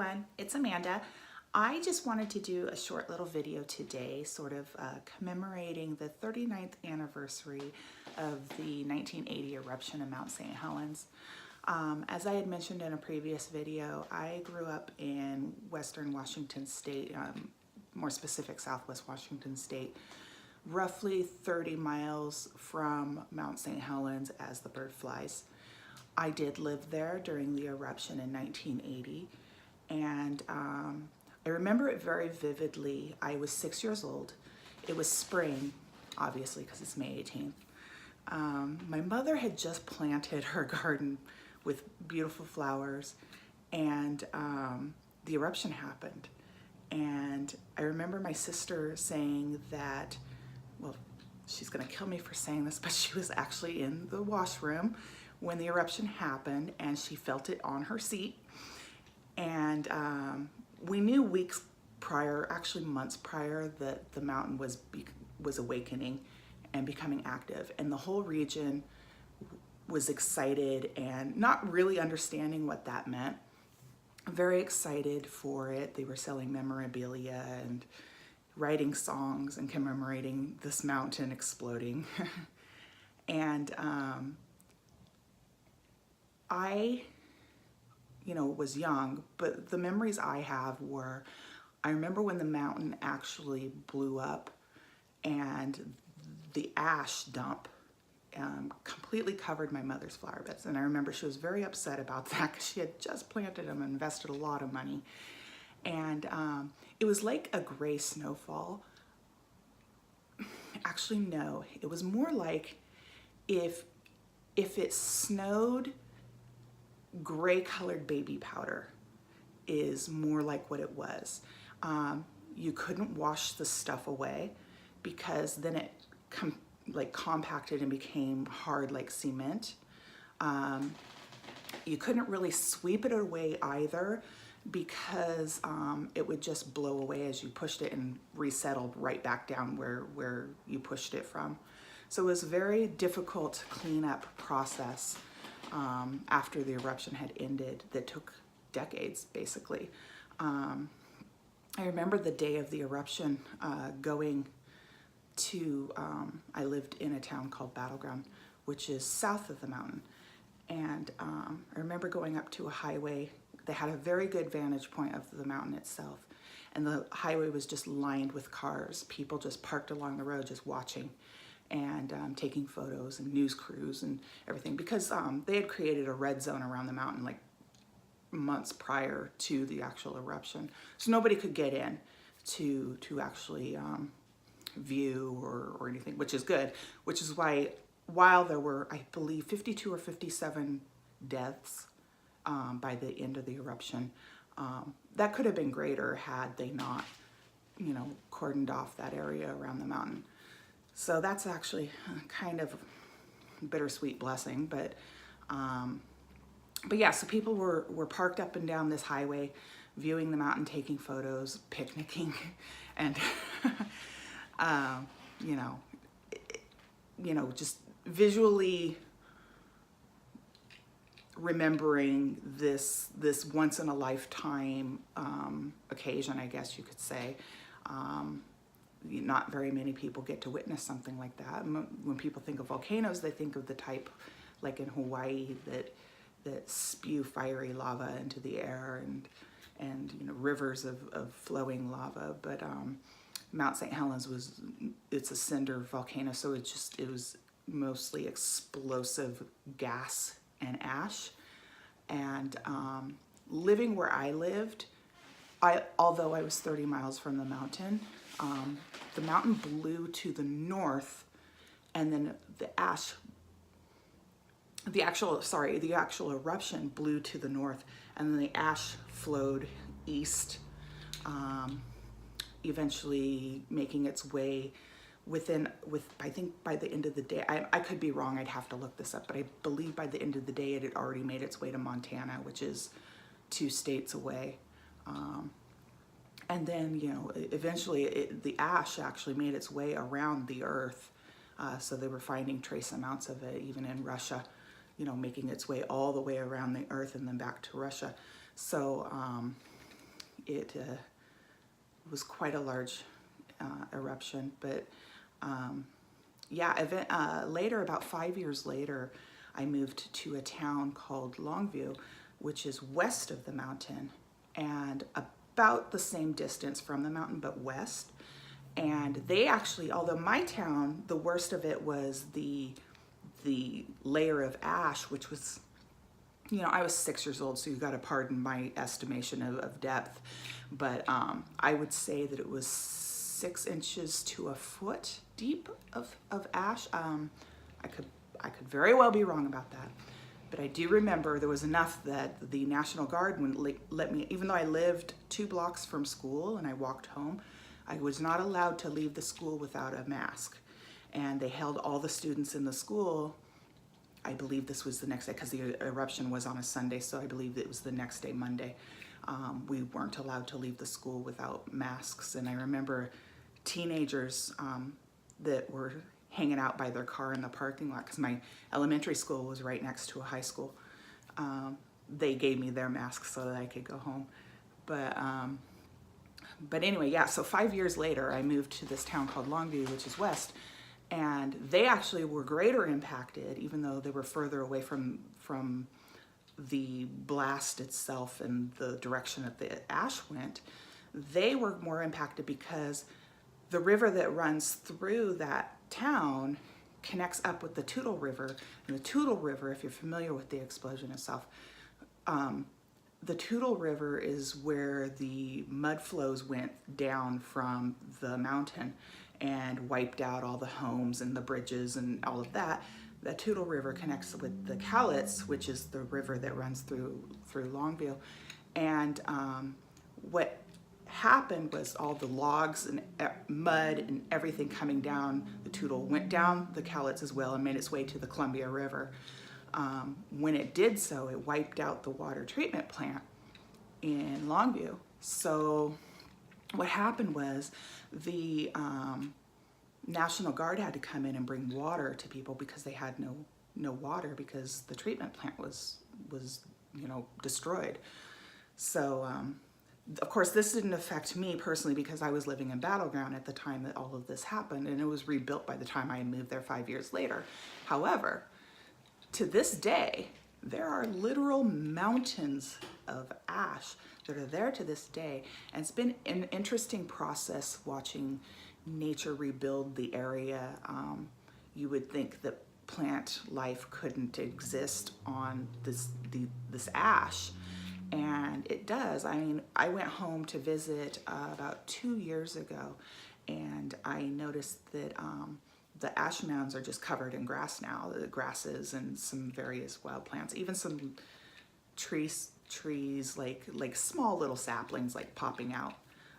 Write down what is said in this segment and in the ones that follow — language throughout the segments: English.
everyone, it's Amanda. I just wanted to do a short little video today, sort of commemorating the 39th anniversary of the 1980 eruption of Mount St. Helens. As I had mentioned in a previous video, I grew up in Western Washington State, more specific Southwest Washington State, roughly 30 miles from Mount St. Helens as the bird flies. I did live there during the eruption in 1980, and I remember it very vividly. I was 6 years old. It was spring, obviously, because it's May 18th. My mother had just planted her garden with beautiful flowers, and the eruption happened. And I remember my sister saying that, well, she's gonna kill me for saying this, but she was actually in the washroom when the eruption happened, and she felt it on her seat. And we knew weeks prior, actually months prior, that the mountain was awakening and becoming active, and the whole region was excited and not really understanding what that meant. Very excited for it. They were selling memorabilia and writing songs and commemorating this mountain exploding. And I was young, but the memories I have were, I remember when the mountain actually blew up and the ash dump completely covered my mother's flower beds. And I remember she was very upset about that because she had just planted them and invested a lot of money. And it was like a gray snowfall. Actually, no, it was more like if it snowed, gray colored baby powder is more like what it was. You couldn't wash the stuff away because then it compacted and became hard like cement. You couldn't really sweep it away either because it would just blow away as you pushed it and resettled right back down where you pushed it from. So it was a very difficult cleanup process after the eruption had ended that took decades, basically. I remember the day of the eruption going to, I lived in a town called Battleground, which is south of the mountain. And I remember going up to a highway. They had a very good vantage point of the mountain itself. And the highway was just lined with cars. People just parked along the road just watching and taking photos, and news crews and everything, because they had created a red zone around the mountain like months prior to the actual eruption. So nobody could get in to actually view or anything, which is good, which is why, while there were, I believe, 52 or 57 deaths by the end of the eruption, that could have been greater had they not, cordoned off that area around the mountain. So that's actually kind of a bittersweet blessing, but yeah, so people were parked up and down this highway, viewing the mountain, taking photos, picnicking, and just visually remembering this once in a lifetime occasion, I guess you could say. Not very many people get to witness something like that. When people think of volcanoes, they think of the type like in Hawaii that spew fiery lava into the air and rivers of flowing lava. But Mount St. Helens it's a cinder volcano, so it was mostly explosive gas and ash. And living where I lived, although I was 30 miles from the mountain blew to the north, and then the actual eruption blew to the north, and then the ash flowed east, eventually making its way I think by the end of the day, I could be wrong, I'd have to look this up, but I believe by the end of the day it had already made its way to Montana, which is 2 states away. And then, eventually the ash actually made its way around the earth. So they were finding trace amounts of it even in Russia, making its way all the way around the earth and then back to Russia. So It was quite a large eruption, but yeah, later, about 5 years later, I moved to a town called Longview, which is west of the mountain and about the same distance from the mountain, but west. And they actually, although my town, the worst of it was the layer of ash, which was, you know, I was 6 years old, so you got to pardon my estimation of depth, but I would say that it was 6 inches to a foot deep of ash. I could very well be wrong about that, but I do remember there was enough that the National Guard wouldn't let me, even though I lived 2 blocks from school and I walked home, I was not allowed to leave the school without a mask. And they held all the students in the school. I believe this was the next day because the eruption was on a Sunday, so I believe it was the next day, Monday. We weren't allowed to leave the school without masks. And I remember teenagers that were hanging out by their car in the parking lot because my elementary school was right next to a high school. They gave me their masks so that I could go home. But anyway, yeah, so 5 years later, I moved to this town called Longview, which is west, and they actually were greater impacted, even though they were further away from the blast itself and the direction that the ash went. They were more impacted because the river that runs through that town connects up with the Toutle River, and the Toutle River, if you're familiar with the explosion itself, the Toutle River is where the mud flows went down from the mountain and wiped out all the homes and the bridges and all of that. The Toutle River connects with the Helens, which is the river that runs through Longview. And what happened was all the logs and mud and everything coming down the Toutle went down the Helens as well and made its way to the Columbia River. When it did so, it wiped out the water treatment plant in Longview. So what happened was the National Guard had to come in and bring water to people because they had no water because the treatment plant was you know, destroyed. So of course this didn't affect me personally because I was living in Battleground at the time that all of this happened, and it was rebuilt by the time I moved there 5 years later. However, to this day, there are literal mountains of ash that are there to this day. And it's been an interesting process watching nature rebuild the area. You would think that plant life couldn't exist on this ash, and it does. I mean, I went home to visit about 2 years ago, and I noticed that the ash mounds are just covered in grass now, the grasses and some various wild plants, even some trees like small little saplings like popping out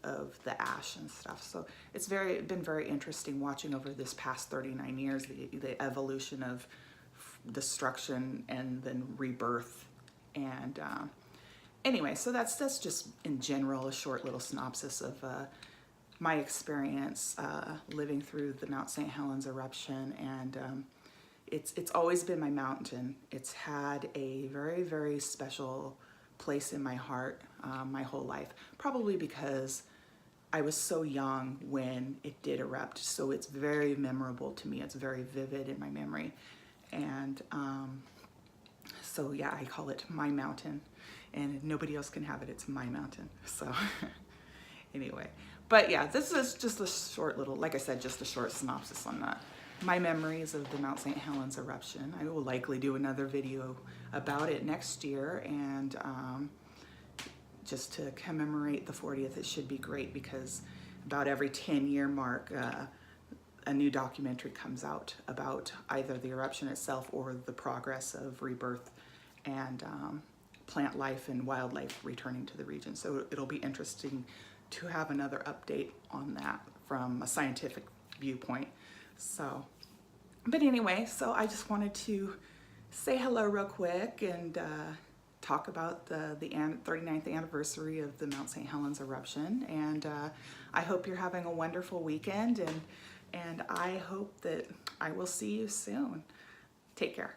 of the ash and stuff. So it's been very interesting watching over this past 39 years the evolution of destruction and then rebirth. And anyway, so that's just in general a short little synopsis of my experience living through the Mount St. Helens eruption. And it's always been my mountain. It's had a very, very special place in my heart my whole life, probably because I was so young when it did erupt. So it's very memorable to me. It's very vivid in my memory. And so yeah, I call it my mountain, and nobody else can have it. It's my mountain. So anyway, but yeah, this is just a short little, like I said, just a short synopsis on that. My memories of the Mount St. Helens eruption. I will likely do another video about it next year, and just to commemorate the 40th, it should be great because about every 10-year mark, a new documentary comes out about either the eruption itself or the progress of rebirth and plant life and wildlife returning to the region. So it'll be interesting to have another update on that from a scientific viewpoint. So, but anyway, so I just wanted to say hello real quick and talk about the 39th anniversary of the Mount St. Helens eruption. And I hope you're having a wonderful weekend, and I hope that I will see you soon. Take care.